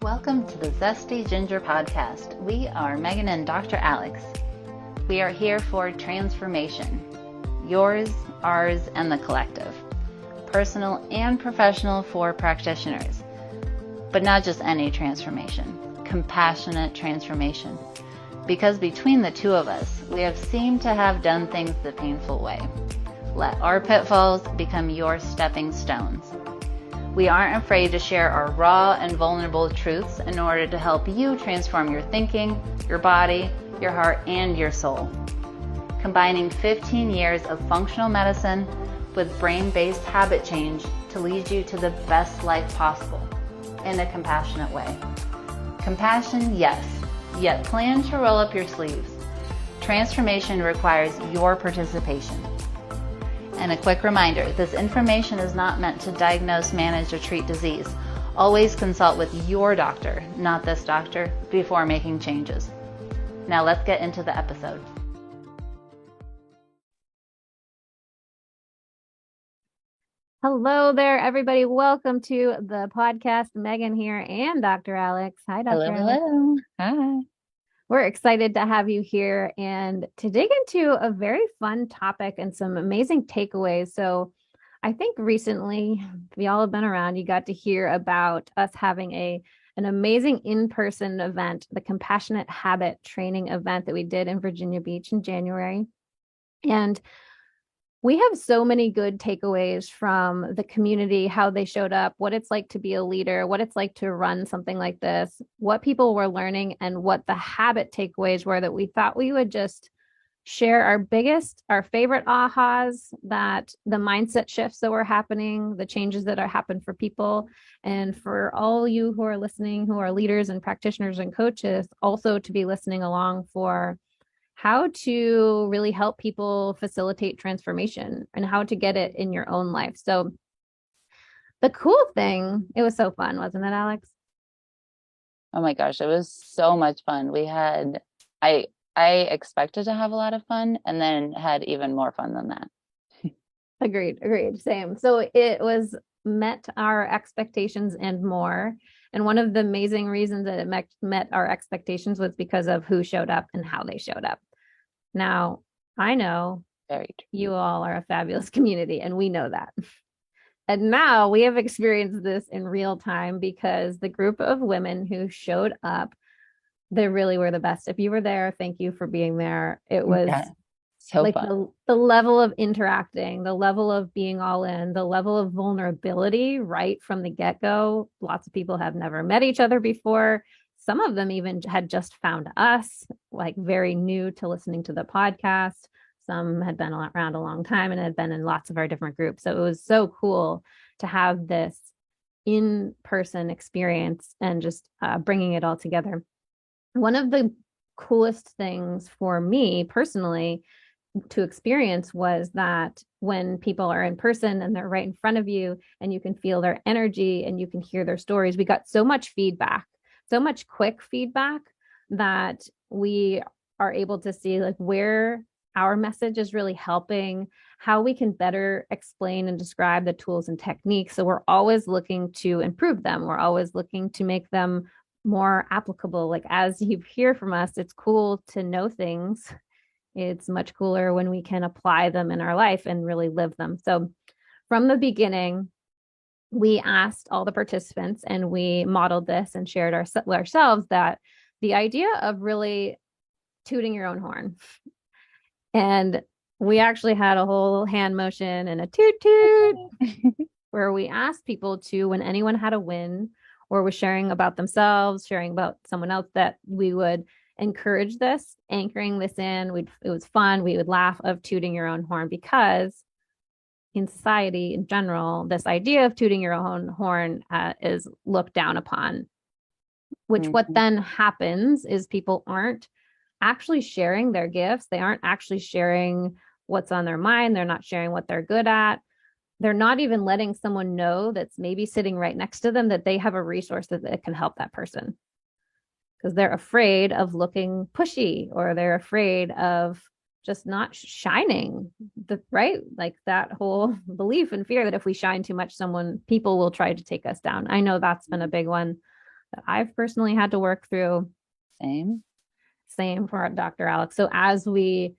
Welcome to the Zesty Ginger Podcast. We are Megan and Dr. Alex. We are here for transformation. Yours, ours, and the collective. Personal and professional for practitioners. But not just any transformation. Compassionate transformation. Because between the two of us, we have seemed to have done things the painful way. Let our pitfalls become your stepping stones. We aren't afraid to share our raw and vulnerable truths in order to help you transform your thinking, your body, your heart, and your soul. Combining 15 years of functional medicine with brain-based habit change to lead you to the best life possible in a compassionate way. Compassion, yes, yet plan to roll up your sleeves. Transformation requires your participation. And a quick reminder, this information is not meant to diagnose, manage, or treat disease. Always consult with your doctor, not this doctor, before making changes. Now let's get into the episode. Hello there, everybody. Welcome to the podcast. Megan here and Dr. Alex. Hi, Dr. Alex. Hello. Hi. We're excited to have you here and to dig into a very fun topic and some amazing takeaways. So I think recently, we all have been around, you got to hear about us having an amazing in-person event, the Compassionate Habit Training event that we did in Virginia Beach in January. And we have so many good takeaways from the community, how they showed up, what it's like to be a leader, what it's like to run something like this, what people were learning, and what the habit takeaways were that we thought we would just share our favorite ahas, that the mindset shifts that were happening, the changes that are happening for people. And for all you who are listening, who are leaders and practitioners and coaches, also to be listening along for how to really help people facilitate transformation and how to get it in your own life. So the cool thing, it was so fun, wasn't it, Alex? Oh my gosh, it was so much fun. I expected to have a lot of fun and then had even more fun than that. Agreed. Same. So it was met our expectations and more. And one of the amazing reasons that it met our expectations was because of who showed up and how they showed up. Now, I know you all are a fabulous community, and we know that. And now we have experienced this in real time because the group of women who showed up, they really were the best. If you were there, thank you for being there. It was so like fun. The level of interacting, the level of being all in, the level of vulnerability right from the get-go. Lots of people have never met each other before. Some of them even had just found us, like very new to listening to the podcast. Some had been around a long time and had been in lots of our different groups. So it was so cool to have this in-person experience and just bringing it all together. One of the coolest things for me personally to experience was that when people are in person and they're right in front of you and you can feel their energy and you can hear their stories, we got so much feedback, so much quick feedback that we are able to see like where our message is really helping, how we can better explain and describe the tools and techniques. So we're always looking to improve them. We're always looking to make them more applicable. Like as you hear from us, it's cool to know things. It's much cooler when we can apply them in our life and really live them. So from the beginning, we asked all the participants and we modeled this and shared ourselves that the idea of really tooting your own horn. And we actually had a whole hand motion and a toot toot where we asked people to, when anyone had a win or was sharing about themselves, sharing about someone else, that we would encourage this, anchoring this in. It was fun. We would laugh of tooting your own horn because in society in general, this idea of tooting your own horn is looked down upon, which what then happens is people aren't actually sharing their gifts. They aren't actually sharing what's on their mind. They're not sharing what they're good at. They're not even letting someone know that's maybe sitting right next to them that they have a resource that can help that person. Because they're afraid of looking pushy or they're afraid of just not shining, right? Like that whole belief and fear that if we shine too much, people will try to take us down. I know that's been a big one that I've personally had to work through. Same. Same for Dr. Alex. So as we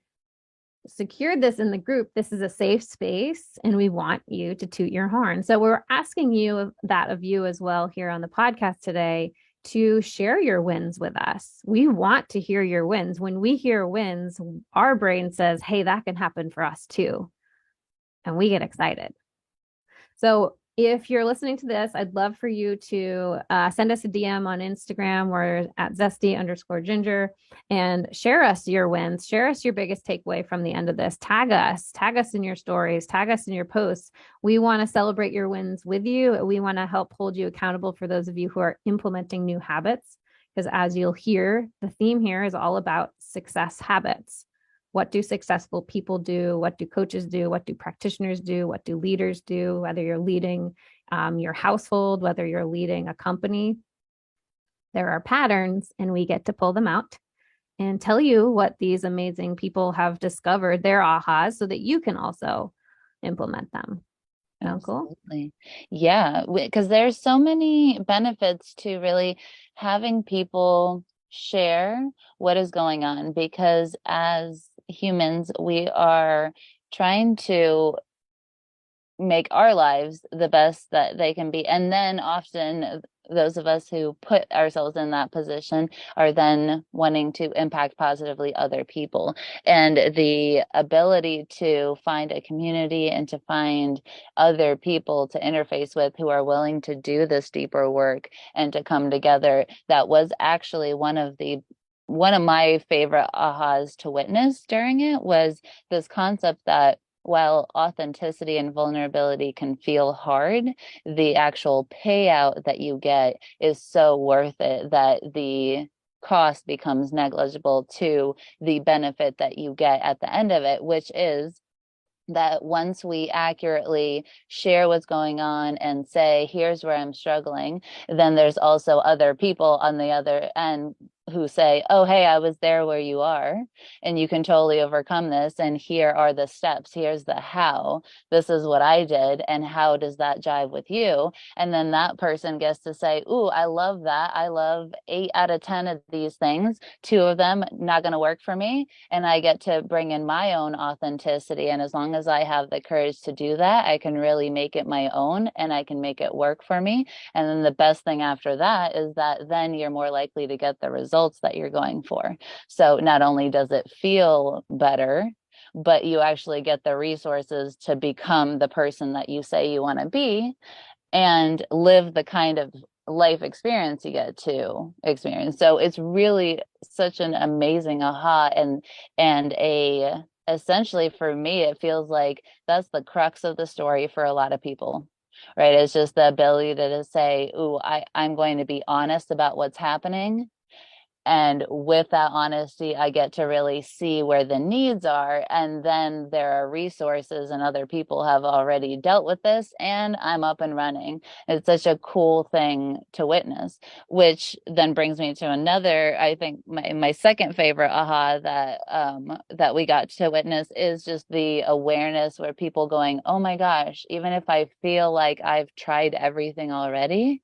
secured this in the group, this is a safe space and we want you to toot your horn. So we're asking you that of you as well here on the podcast today to share your wins with us. We want to hear your wins. When we hear wins, our brain says, hey, that can happen for us too. And we get excited. So if you're listening to this, I'd love for you to send us a DM on Instagram. We're at Zesty_ginger, and share us your wins. Share us your biggest takeaway from the end of this. Tag us in your stories, tag us in your posts. We want to celebrate your wins with you. We want to help hold you accountable for those of you who are implementing new habits. Because as you'll hear, the theme here is all about success habits. What do successful people do? What do coaches do? What do practitioners do? What do leaders do? Whether you're leading your household, whether you're leading a company, there are patterns, and we get to pull them out and tell you what these amazing people have discovered, their ahas, so that you can also implement them. Sound cool? Absolutely. Yeah, because there's so many benefits to really having people share what is going on, because as humans, we are trying to make our lives the best that they can be. And then often those of us who put ourselves in that position are then wanting to impact positively other people. And the ability to find a community and to find other people to interface with who are willing to do this deeper work and to come together, that was actually one of my favorite ahas to witness during it, was this concept that while authenticity and vulnerability can feel hard, the actual payout that you get is so worth it that the cost becomes negligible to the benefit that you get at the end of it, which is that once we accurately share what's going on and say, here's where I'm struggling, then there's also other people on the other end who say, oh, hey, I was there where you are, and you can totally overcome this. And here are the steps. Here's the how. This is what I did. And how does that jive with you? And then that person gets to say, ooh, I love that. I love 8 out of 10 of these things. 2 of them not going to work for me. And I get to bring in my own authenticity. And as long as I have the courage to do that, I can really make it my own and I can make it work for me. And then the best thing after that is that then you're more likely to get the results that you're going for. So not only does it feel better, but you actually get the resources to become the person that you say you want to be and live the kind of life experience you get to experience. So it's really such an amazing aha, and essentially for me, it feels like that's the crux of the story for a lot of people. Right. It's just the ability to say, ooh, I'm going to be honest about what's happening. And with that honesty, I get to really see where the needs are. And then there are resources and other people have already dealt with this and I'm up and running. It's such a cool thing to witness, which then brings me to another, I think my second favorite aha that we got to witness is just the awareness where people going, oh my gosh, even if I feel like I've tried everything already,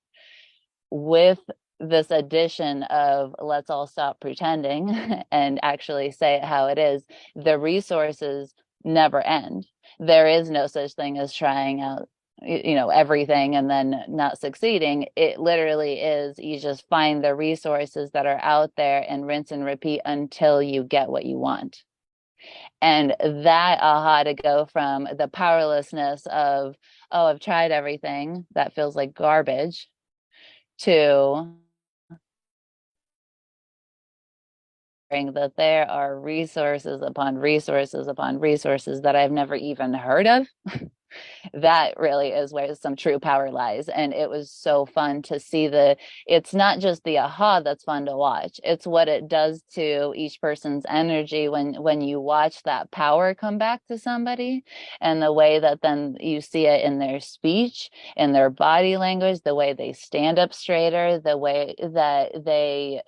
with this addition of let's all stop pretending and actually say it how it is, the resources never end. There is no such thing as trying out everything and then not succeeding. It literally is, you just find the resources that are out there and rinse and repeat until you get what you want. And that aha, to go from the powerlessness of, oh, I've tried everything that feels like garbage, to that there are resources upon resources upon resources that I've never even heard of. That really is where some true power lies. And it was so fun to see it's not just the aha that's fun to watch. It's what it does to each person's energy when you watch that power come back to somebody, and the way that then you see it in their speech, in their body language, the way they stand up straighter, the way that they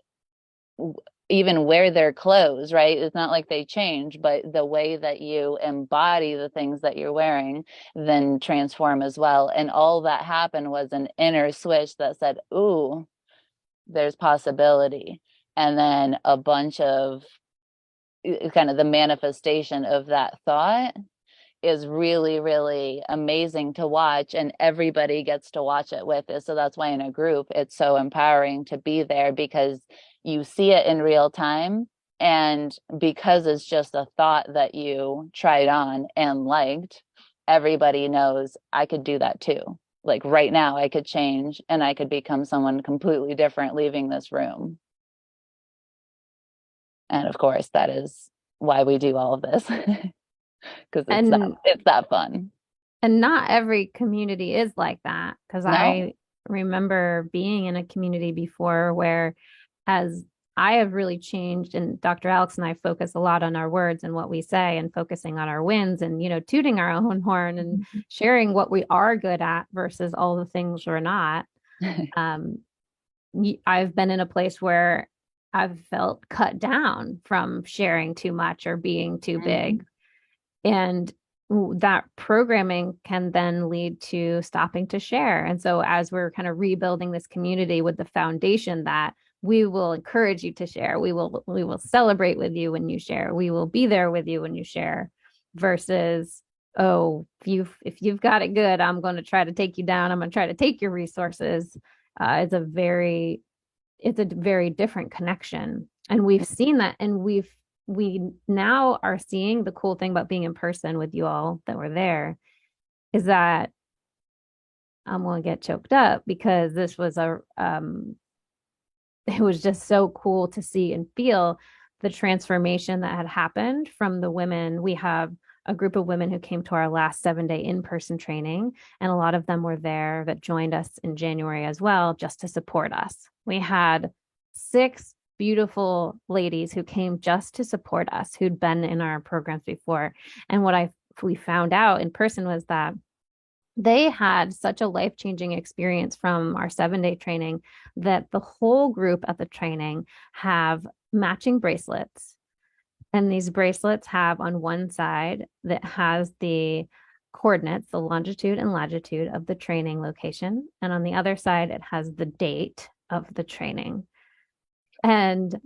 even wear their clothes, right? It's not like they change, but the way that you embody the things that you're wearing then transform as well. And all that happened was an inner switch that said, ooh, there's possibility. And then a bunch of kind of the manifestation of that thought is really, really amazing to watch, and everybody gets to watch it with it. So that's why in a group, it's so empowering to be there, because you see it in real time. And because it's just a thought that you tried on and liked, everybody knows I could do that too. Like right now, I could change and I could become someone completely different leaving this room. And of course, that is why we do all of this, because And it's that fun. and not every community is like that, because No. I remember being in a community before where, as I have really changed, and Dr. Alex and I focus a lot on our words and what we say, and focusing on our wins, and tooting our own horn and sharing what we are good at versus all the things we're not. um I've been in a place where I've felt cut down from sharing too much or being too big. And that programming can then lead to stopping to share. And so, as we're kind of rebuilding this community with the foundation that we will encourage you to share, we will celebrate with you when you share, we will be there with you when you share, versus, oh, if you've got it good, I'm going to try to take you down, I'm going to try to take your resources. It's a very different connection, and we've seen that, and we now are seeing the cool thing about being in person with you all that were there is that I'm going to get choked up, because this was it was just so cool to see and feel the transformation that had happened from the women. We have a group of women who came to our last 7-day in-person training, and a lot of them were there that joined us in January as well, just to support us. We had 6 beautiful ladies who came just to support us, who'd been in our programs before. And what we found out in person was that they had such a life-changing experience from our 7-day training that the whole group at the training have matching bracelets. And these bracelets have, on one side, that has the coordinates, the longitude and latitude of the training location. And on the other side, it has the date of the training. And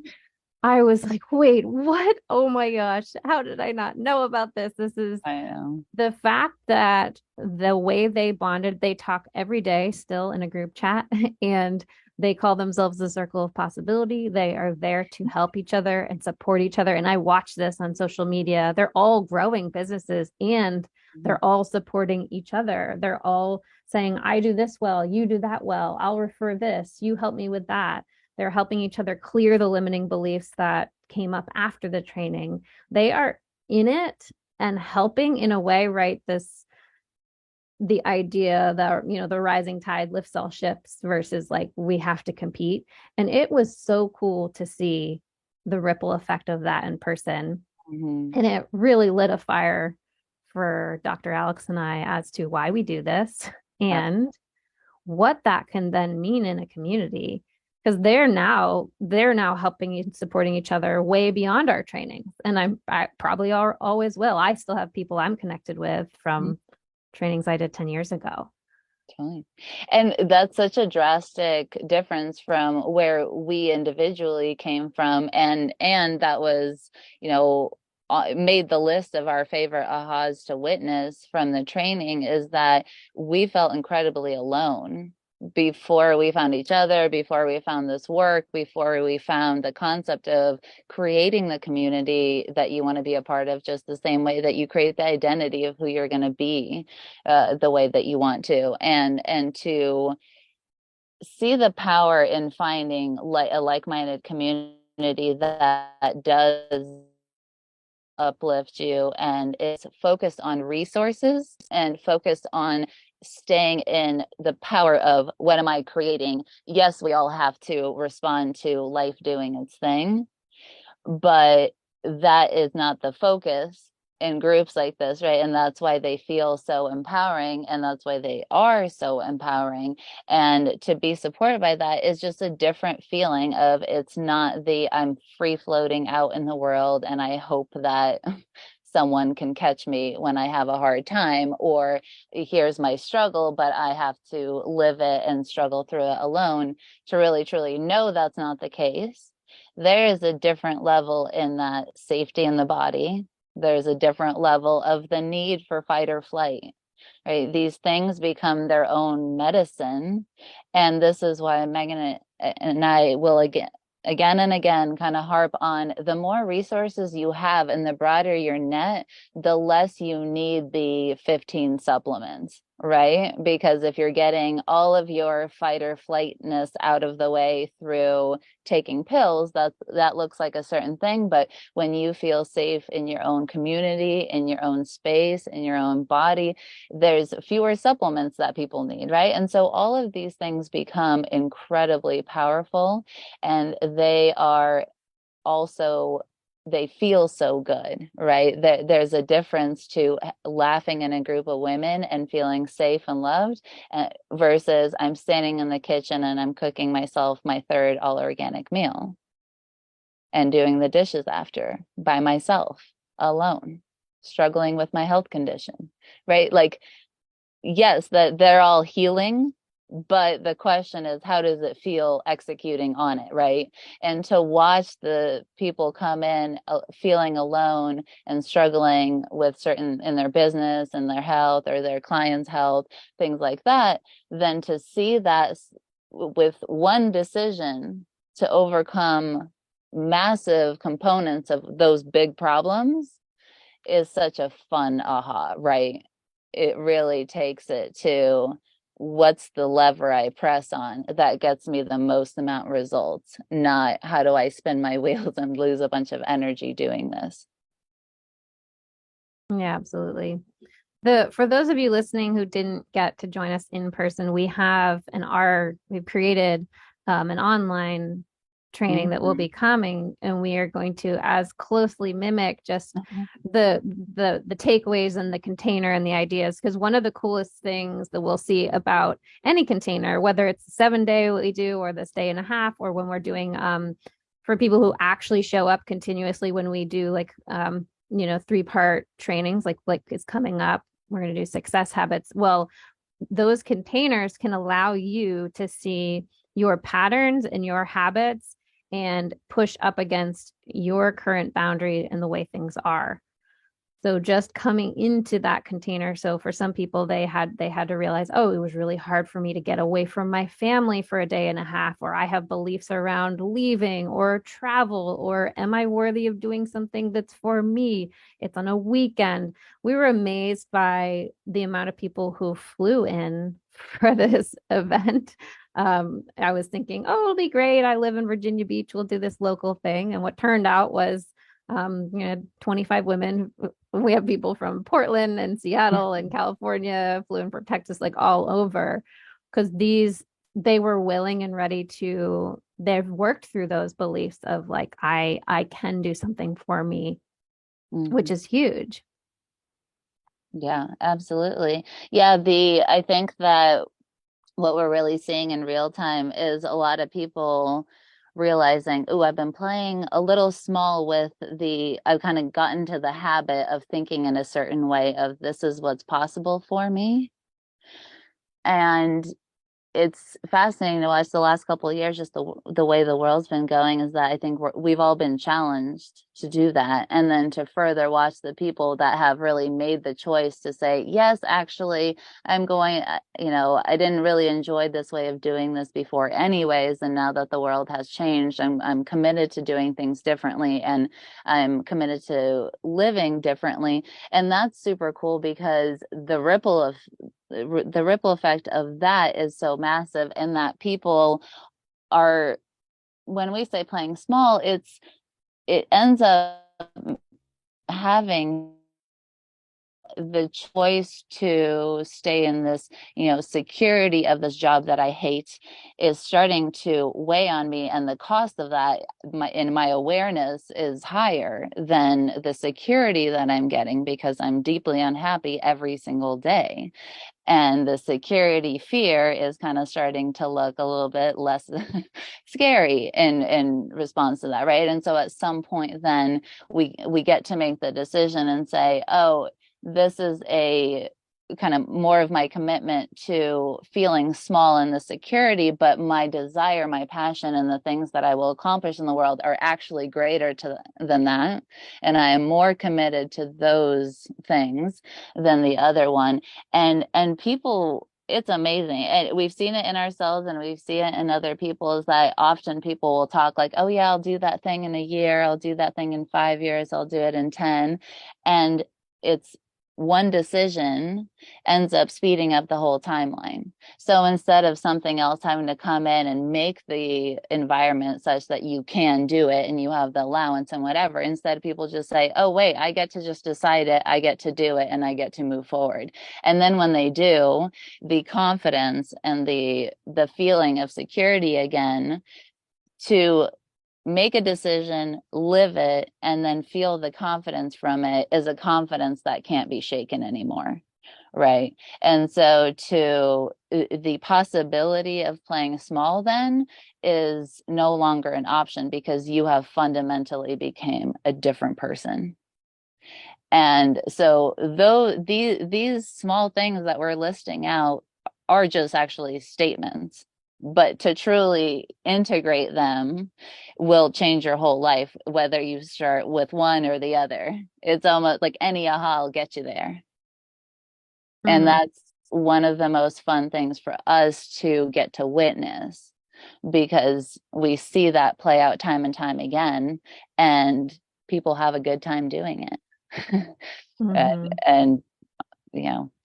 I was like, wait, what? Oh my gosh, how did I not know about this? This is I know. the fact that the way they bonded, they talk every day still in a group chat, and they call themselves the Circle of Possibility. They are there to help each other and support each other. And I watch this on social media. They're all growing businesses, and they're all supporting each other. They're all saying, I do this well, you do that well, I'll refer this, you help me with that. They're helping each other clear the limiting beliefs that came up after the training. They are in it and helping in a way, right? The idea that, the rising tide lifts all ships versus like we have to compete. And it was so cool to see the ripple effect of that in person. And it really lit a fire for Dr. Alex and I as to why we do this and what that can then mean in a community, because they're now helping and supporting each other way beyond our trainings. And I probably always will. I still have people I'm connected with from trainings I did 10 years ago. Totally. And that's such a drastic difference from where we individually came from. And that was, made the list of our favorite ahas to witness from the training, is that we felt incredibly alone before we found each other, before we found this work, before we found the concept of creating the community that you want to be a part of, just the same way that you create the identity of who you're going to be, the way that you want to, and to see the power in finding a like-minded community that does uplift you, and it's focused on resources and focused on staying in the power of what am I creating. Yes, we all have to respond to life doing its thing, but that is not the focus in groups like this, right? And that's why they feel so empowering, and that's why they are so empowering. And to be supported by that is just a different feeling of, it's not the I'm free floating out in the world and I hope that someone can catch me when I have a hard time, or here's my struggle, but I have to live it and struggle through it alone, to really truly know that's not the case. There is a different level in that safety in the body. There's a different level of the need for fight or flight, right? These things become their own medicine. And this is why Megan and I will again and again kind of harp on, the more resources you have and the broader your net, the less you need the 15 supplements, right? Because if you're getting all of your fight or flightness out of the way through taking pills, that looks like a certain thing. But when you feel safe in your own community, in your own space, in your own body, there's fewer supplements that people need, right? And so all of these things become incredibly powerful, and they are also, they feel so good, right? There's a difference to laughing in a group of women and feeling safe and loved, versus I'm standing in the kitchen and I'm cooking myself my third all organic meal and doing the dishes after by myself, alone, struggling with my health condition, right? Like, yes, that they're all healing, but the question is, how does it feel executing on it, right? And to watch the people come in feeling alone and struggling with certain in their business and their health or their clients' health, things like that, then to see that with one decision to overcome massive components of those big problems is such a fun aha, right? It really takes it to, what's the lever I press on that gets me the most amount of results, not how do I spin my wheels and lose a bunch of energy doing this. Yeah, absolutely. For those of you listening who didn't get to join us in person, we've created an online training that will be coming, and we are going to as closely mimic just the takeaways and the container and the ideas. Because one of the coolest things that we'll see about any container, whether it's 7-day what we do or this day and a half, or when we're doing for people who actually show up continuously, when we do like 3-part trainings, like is coming up, we're going to do success habits. Well, those containers can allow you to see your patterns and your habits and push up against your current boundary and the way things are. So just coming into that container. So for some people, they had to realize, oh, it was really hard for me to get away from my family for a day and a half, or I have beliefs around leaving or travel, or am I worthy of doing something that's for me? It's on a weekend. We were amazed by the amount of people who flew in for this event. I was thinking, oh, it'll be great. I live in Virginia Beach. We'll do this local thing. And what turned out was 25 women. We have people from Portland and Seattle and California, flew in from Texas, like all over, because they were willing and ready to, they've worked through those beliefs of like, I can do something for me, which is huge. Yeah, absolutely. Yeah, I think that what we're really seeing in real time is a lot of people realizing, oh, I've been playing a little small with I've kind of gotten to the habit of thinking in a certain way of, this is what's possible for me. And it's fascinating to watch the last couple of years, just the way the world's been going, is that I think we've all been challenged to do that. And then to further watch the people that have really made the choice to say, yes, actually, I'm going, I didn't really enjoy this way of doing this before anyways. And now that the world has changed, I'm committed to doing things differently, and I'm committed to living differently. And that's super cool, because the ripple effect of that is so massive, and that people are, when we say playing small, it ends up having the choice to stay in this, security of this job that I hate is starting to weigh on me. And the cost of that, in my awareness, is higher than the security that I'm getting because I'm deeply unhappy every single day. And the security fear is kind of starting to look a little bit less scary in response to that, right? And so at some point then we get to make the decision and say, oh, this is a kind of more of my commitment to feeling small in the security, but my desire, my passion, and the things that I will accomplish in the world are actually greater than that. And I am more committed to those things than the other one. And people, it's amazing. And we've seen it in ourselves and we've seen it in other people, is that often people will talk like, oh yeah, I'll do that thing in a year. I'll do that thing in 5 years. I'll do it in 10. And it's one decision ends up speeding up the whole timeline. So instead of something else having to come in and make the environment such that you can do it and you have the allowance and whatever, instead people just say, oh wait, I get to just decide it, I get to do it, and I get to move forward. And then when they do, the confidence and the feeling of security again to make a decision, live it, and then feel the confidence from it is a confidence that can't be shaken anymore. Right. And so the possibility of playing small then is no longer an option because you have fundamentally became a different person. And so though these small things that we're listing out are just actually statements, but to truly integrate them will change your whole life, whether you start with one or the other. It's almost like any aha will get you there. Mm-hmm. And that's one of the most fun things for us to get to witness, because we see that play out time and time again, and people have a good time doing it. Mm-hmm. And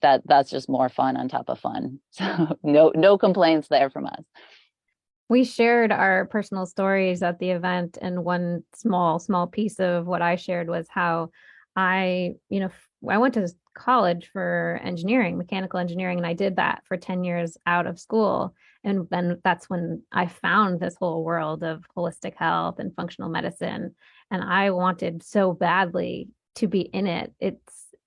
that's just more fun on top of fun. So no complaints there from us. We shared our personal stories at the event, and one small piece of what I shared was how I went to college for engineering, mechanical engineering, and I did that for 10 years out of school. And then that's when I found this whole world of holistic health and functional medicine. And I wanted so badly to be in it.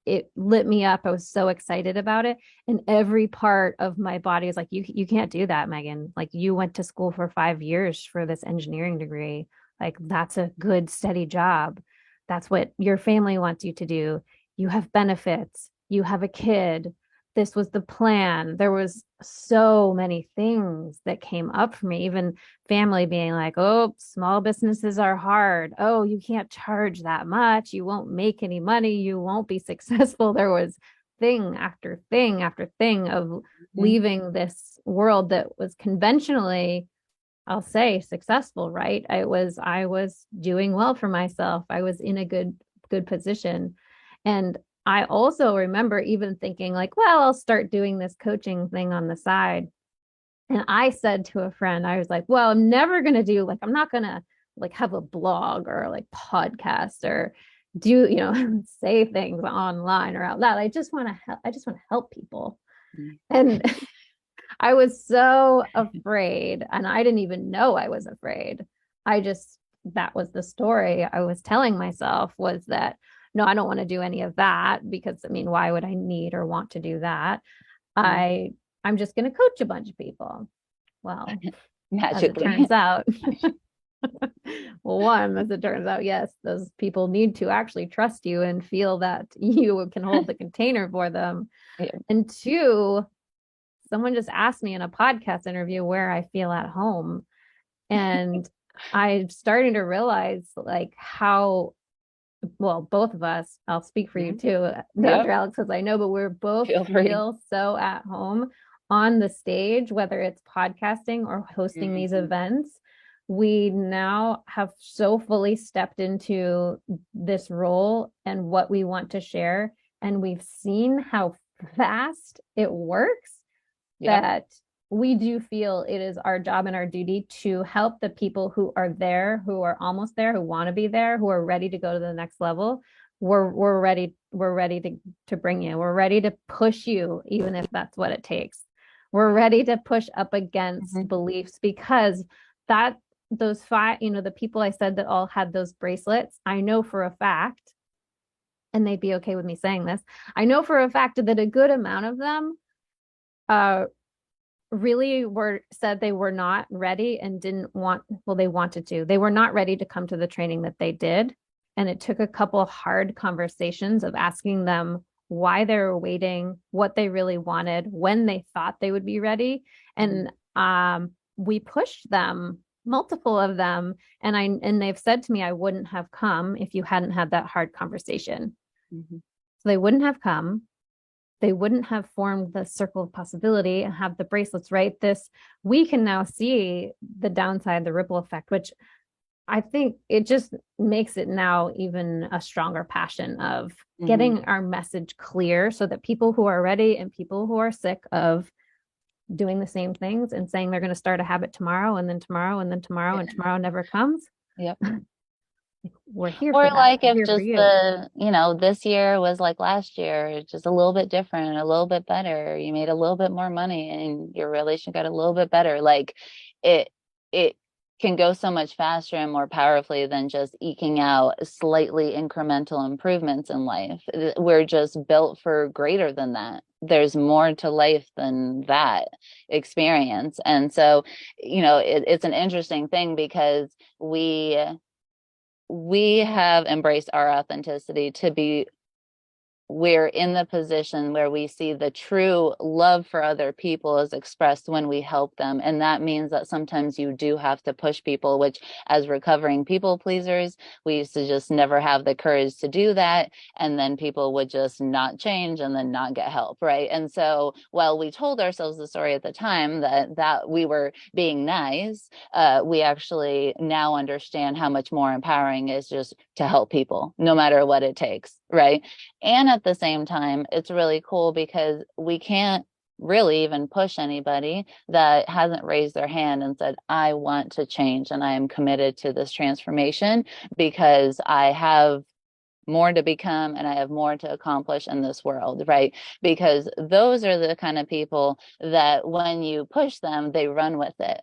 It lit me up. I was so excited about it. And every part of my body is like, you can't do that, Megan. Like, you went to school for 5 years for this engineering degree. Like, that's a good, steady job. That's what your family wants you to do. You have benefits. You have a kid. This was the plan. There was so many things that came up for me, even family being like, oh, small businesses are hard. Oh, you can't charge that much. You won't make any money. You won't be successful. There was thing after thing after thing of leaving this world that was conventionally, I'll say, successful, right? I was doing well for myself. I was in a good position. And I also remember even thinking like, well, I'll start doing this coaching thing on the side. And I said to a friend, I was like, well, I'm never going to do, like, I'm not going to like have a blog or like podcast or do, say things online or out loud. I just want to help people. And I was so afraid, and I didn't even know I was afraid. That was the story I was telling myself, was that, no, I don't want to do any of that, because I mean, why would I need or want to do that? I'm just going to coach a bunch of people. Well, magically, as it turns out, well, as it turns out, yes, those people need to actually trust you and feel that you can hold the container for them. Yeah. And two, someone just asked me in a podcast interview where I feel at home. And I'm starting to realize like how, well, both of us, I'll speak for you too, Dr. Alex, because I know, but we're both feel so at home on the stage, whether it's podcasting or hosting these events. We now have so fully stepped into this role and what we want to share. And we've seen how fast it works, that we do feel it is our job and our duty to help the people who are there, who are almost there, who want to be there, who are ready to go to the next level, we're ready to bring you. We're ready to push you, even if that's what it takes. We're ready to push up against beliefs, because that those five, the people I said that all had those bracelets, I know for a fact, and they'd be okay with me saying this, I know for a fact that a good amount of them uh really were said they were not ready and didn't want, well, they wanted to. They were not ready to come to the training that they did. And it took a couple of hard conversations of asking them why they were waiting, what they really wanted, when they thought they would be ready. And we pushed them, multiple of them, and they've said to me, I wouldn't have come if you hadn't had that hard conversation. So they wouldn't have come. They wouldn't have formed the circle of possibility and have the bracelets, right? We can now see the downside, the ripple effect, which I think it just makes it now even a stronger passion of getting our message clear, so that people who are ready and people who are sick of doing the same things and saying they're going to start a habit tomorrow and then tomorrow and then tomorrow and tomorrow never comes. Yep. We're here or for that. like if We're just this year was like last year, just a little bit different, a little bit better. You made a little bit more money and your relation got a little bit better. Like it can go so much faster and more powerfully than just eking out slightly incremental improvements in life. We're just built for greater than that. There's more to life than that experience. And so, it's an interesting thing because we have embraced our authenticity to be, we're in the position where we see the true love for other people is expressed when we help them. And that means that sometimes you do have to push people, which as recovering people pleasers, we used to just never have the courage to do that. And then people would just not change and then not get help. Right. And so while we told ourselves the story at the time that we were being nice, we actually now understand how much more empowering is just to help people, no matter what it takes. Right. And at the same time, it's really cool because we can't really even push anybody that hasn't raised their hand and said, I want to change and I am committed to this transformation because I have more to become and I have more to accomplish in this world, right? Because those are the kind of people that when you push them, they run with it,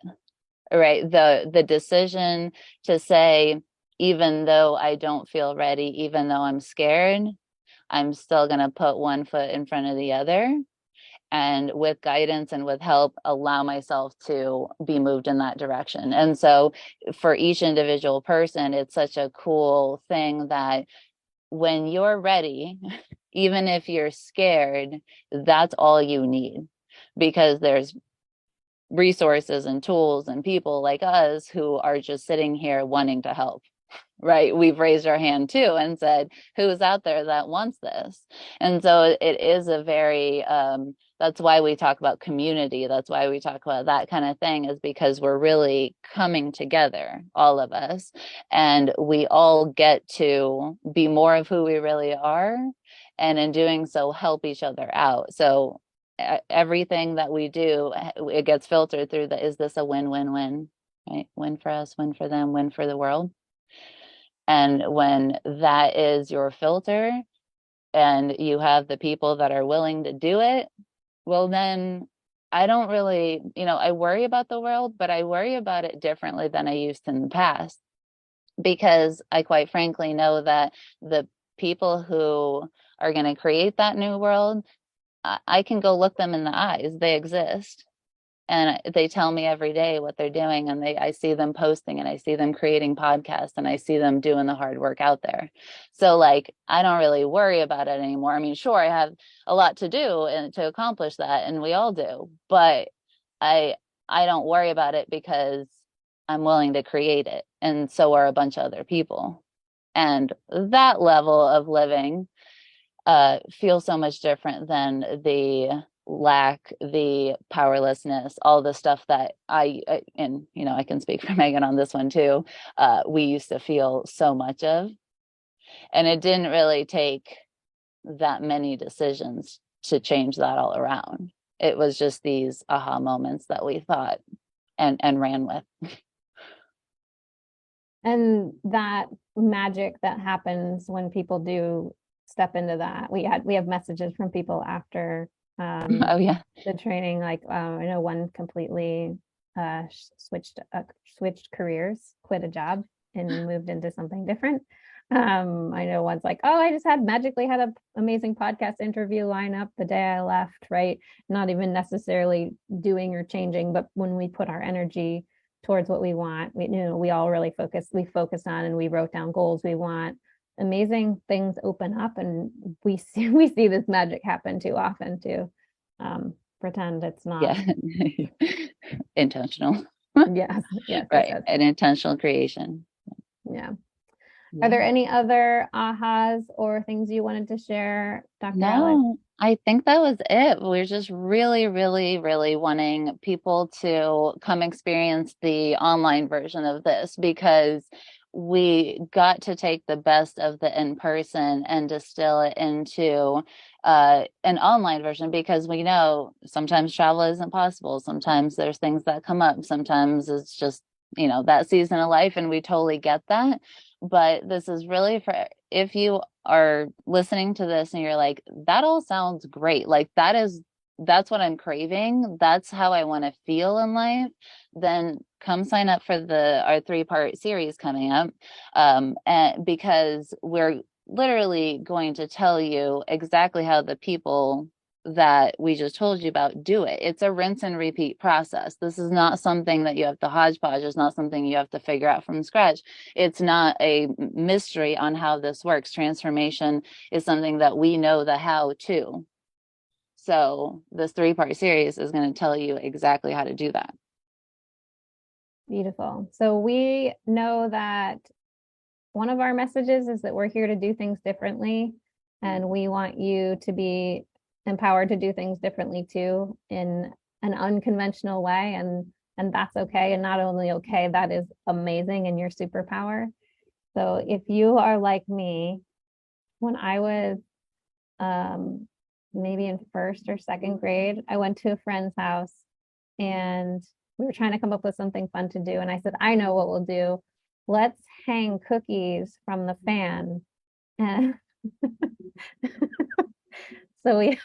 right? The decision to say, even though I don't feel ready, even though I'm scared, I'm still going to put one foot in front of the other, and with guidance and with help, allow myself to be moved in that direction. And so for each individual person, it's such a cool thing that when you're ready, even if you're scared, that's all you need, because there's resources and tools and people like us who are just sitting here wanting to help. Right. We've raised our hand too and said, who's out there that wants this? And so it is a very, that's why we talk about community. That's why we talk about that kind of thing, is because we're really coming together, all of us, and we all get to be more of who we really are. And in doing so, help each other out. So everything that we do, it gets filtered through is this a win-win-win, right? Win for us, win for them, win for the world. And when that is your filter and you have the people that are willing to do it, well, then I don't really, I worry about the world, but I worry about it differently than I used in the past, because I quite frankly know that the people who are going to create that new world, I can go look them in the eyes. They exist. And they tell me every day what they're doing, and I see them posting, and I see them creating podcasts, and I see them doing the hard work out there. So like, I don't really worry about it anymore. I mean, sure, I have a lot to do and to accomplish that, and we all do, but I don't worry about it because I'm willing to create it, and so are a bunch of other people. And that level of living feels so much different than the lack, the powerlessness, all the stuff that and I can speak for Megan on this one too, we used to feel so much of. And it didn't really take that many decisions to change that all around. It was just these aha moments that we thought and ran with. And that magic that happens when people do step into that. We have messages from people after Oh yeah. the training. Like I know one completely switched careers, quit a job and moved into something different. I know one's like, oh, I just magically had an amazing podcast interview line up the day I left, right? Not even necessarily doing or changing, but when we put our energy towards what we want, we all really focused on, and we wrote down goals we want. Amazing things open up, and we see this magic happen too often to pretend it's not. Yeah. Intentional. Yes, yes, yes, Right. yes. An intentional creation. Yeah. Are Yeah. there any other ahas or things you wanted to share, Dr. Alex? No, I think that was it. We're just really, really, really wanting people to come experience the online version of this, because we got to take the best of the in-person and distill it into an online version, because we know sometimes travel isn't possible. Sometimes there's things that come up. Sometimes it's just, that season of life, and we totally get that. But this is really for if you are listening to this and you're like, that all sounds great. Like that's what I'm craving. That's how I want to feel in life. Then come sign up for our 3-part series coming up. And because we're literally going to tell you exactly how the people that we just told you about do it. It's a rinse and repeat process. This is not something that you have to hodgepodge. It's not something you have to figure out from scratch. It's not a mystery on how this works. Transformation is something that we know the how to. So this 3-part series is going to tell you exactly how to do that. Beautiful. So we know that one of our messages is that we're here to do things differently, and we want you to be empowered to do things differently too, in an unconventional way, and that's okay. And not only okay, that is amazing and your superpower. So if you are like me, when I was maybe in first or second grade, I went to a friend's house and we were trying to come up with something fun to do. And I said, I know what we'll do. Let's hang cookies from the fan. And so we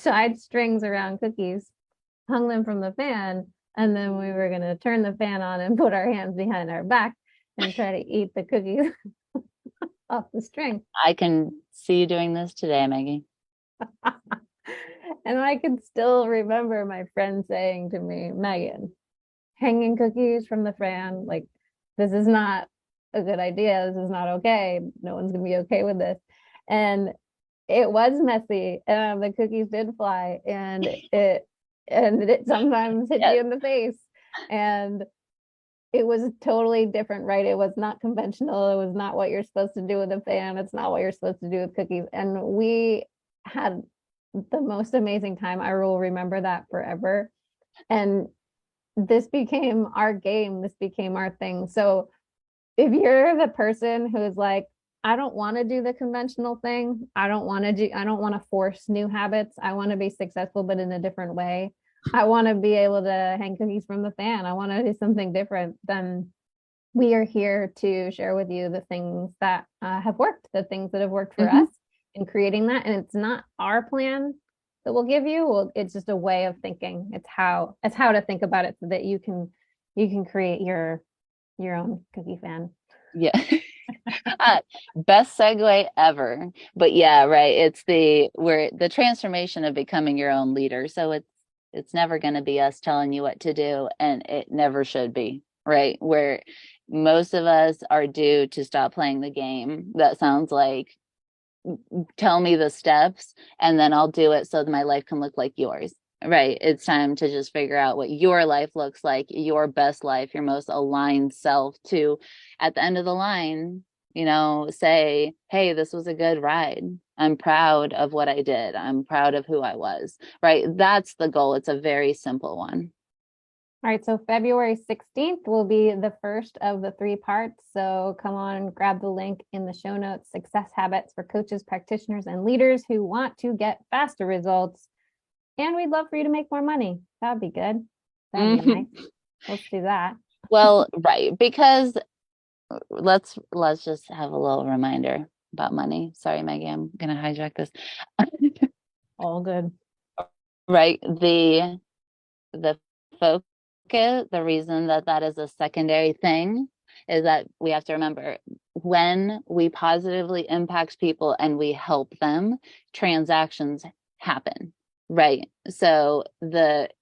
tied strings around cookies, hung them from the fan, and then we were going to turn the fan on and put our hands behind our back and try to eat the cookies off the string. I can see you doing this today, Maggie. And I can still remember my friend saying to me, Megan, hanging cookies from the fan, like, this is not a good idea. This is not okay. No one's going to be okay with this. And it was messy. The cookies did fly, and it sometimes hit you in the face. And it was totally different, right? It was not conventional. It was not what you're supposed to do with a fan. It's not what you're supposed to do with cookies. And we had the most amazing time. I will remember that forever. And this became our game. This became our thing. So if you're the person who's like, I don't want to do the conventional thing. I don't want to force new habits. I want to be successful, but in a different way. I want to be able to hang cookies from the fan. I want to do something different. Then we are here to share with you the things that have worked, the things that have worked for us in creating that. And it's not our plan that we'll give you. Well, it's just a way of thinking. It's how to think about it so that you can create your own cookie fan. Yeah. Best segue ever. But yeah, right. It's the transformation of becoming your own leader. So it's never going to be us telling you what to do, and it never should be, right? Where most of us are due to stop playing the game. That sounds like, tell me the steps and then I'll do it so that my life can look like yours. Right. It's time to just figure out what your life looks like, your best life, your most aligned self, to at the end of the line, say, hey, this was a good ride. I'm proud of what I did. I'm proud of who I was. Right. That's the goal. It's a very simple one. All right, so February 16th will be the first of the 3 parts. So come on and grab the link in the show notes. Success habits for coaches, practitioners, and leaders who want to get faster results. And we'd love for you to make more money. That'd be good. That'd be nice. Let's do that. Well, right. Because let's just have a little reminder about money. Sorry, Maggie, I'm gonna hijack this. All good. Right. The focus, the reason that is a secondary thing is that we have to remember when we positively impact people and we help them, transactions happen. Right. So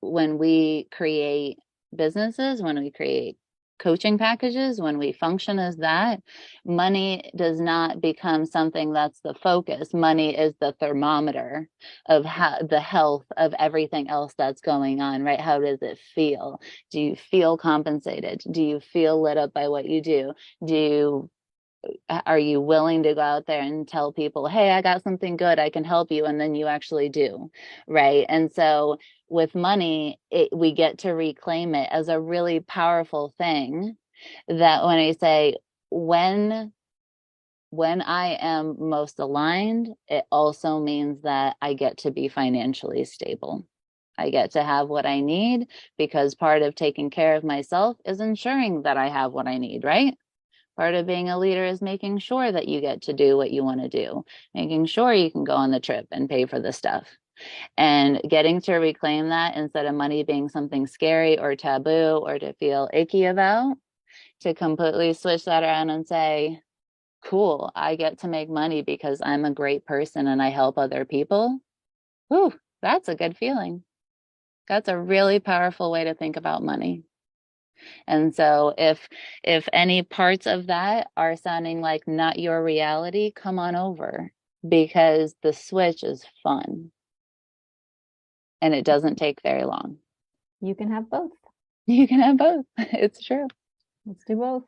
when we create businesses, when we create coaching packages, when we function as that, money does not become something that's the focus. Money is the thermometer of how the health of everything else that's going on, right? How does it feel? Do you feel compensated? Do you feel lit up by what you do? Are you willing to go out there and tell people, hey, I got something good, I can help you, and then you actually do, right? And so with money, we get to reclaim it as a really powerful thing, that when I say, when I am most aligned, it also means that I get to be financially stable. I get to have what I need, because part of taking care of myself is ensuring that I have what I need, right? Part of being a leader is making sure that you get to do what you want to do, making sure you can go on the trip and pay for the stuff. And getting to reclaim that, instead of money being something scary or taboo or to feel icky about, to completely switch that around and say, cool, I get to make money because I'm a great person and I help other people. Ooh, that's a good feeling. That's a really powerful way to think about money. And so if any parts of that are sounding like not your reality, come on over, because the switch is fun and it doesn't take very long. You can have both. You can have both. It's true. Let's do both.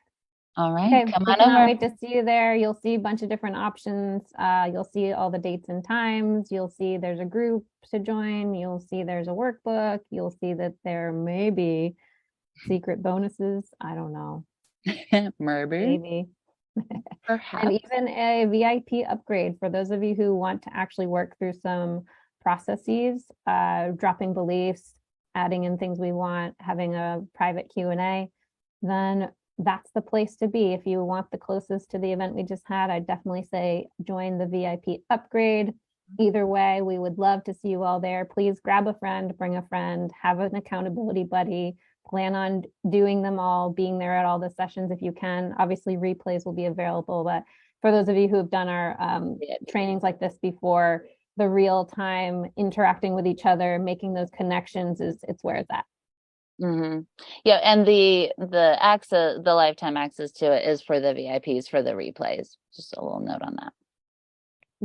All right. Okay, Come we on cannot over. wait to see you there. You'll see a bunch of different options. You'll see all the dates and times. You'll see there's a group to join. You'll see there's a workbook. You'll see that there may be secret bonuses. I don't know. Maybe. Perhaps. And even a VIP upgrade for those of you who want to actually work through some processes, dropping beliefs, adding in things we want, having a private Q&A, then that's the place to be. If you want the closest to the event we just had, I'd definitely say join the VIP upgrade. Either way, we would love to see you all there. Please grab a friend, bring a friend, have an accountability buddy, plan on doing them all, being there at all the sessions if you can. Obviously, replays will be available, but for those of you who have done our trainings like this before, the real time interacting with each other, making those connections it's where it's at. Mm-hmm. Yeah, and the access, the lifetime access to it is for the VIPs for the replays. Just a little note on that.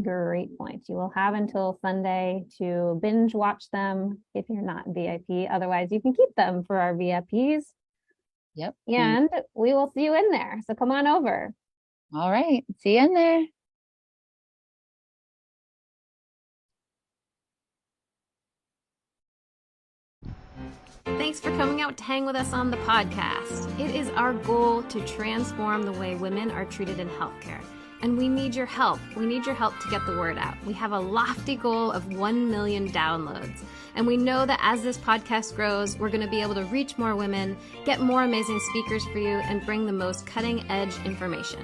Great point. You will have until Sunday to binge watch them if you're not VIP. Otherwise, you can keep them for our VIPs. Yep. And we will see you in there. So come on over. All right. See you in there. Thanks for coming out to hang with us on the podcast. It is our goal to transform the way women are treated in healthcare. And we need your help. We need your help to get the word out. We have a lofty goal of 1 million downloads. And we know that as this podcast grows, we're going to be able to reach more women, get more amazing speakers for you, and bring the most cutting edge information.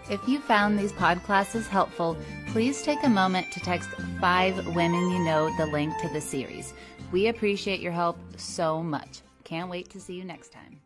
If you found these pod classes helpful, please take a moment to text 5 women you know the link to the series. We appreciate your help so much. Can't wait to see you next time.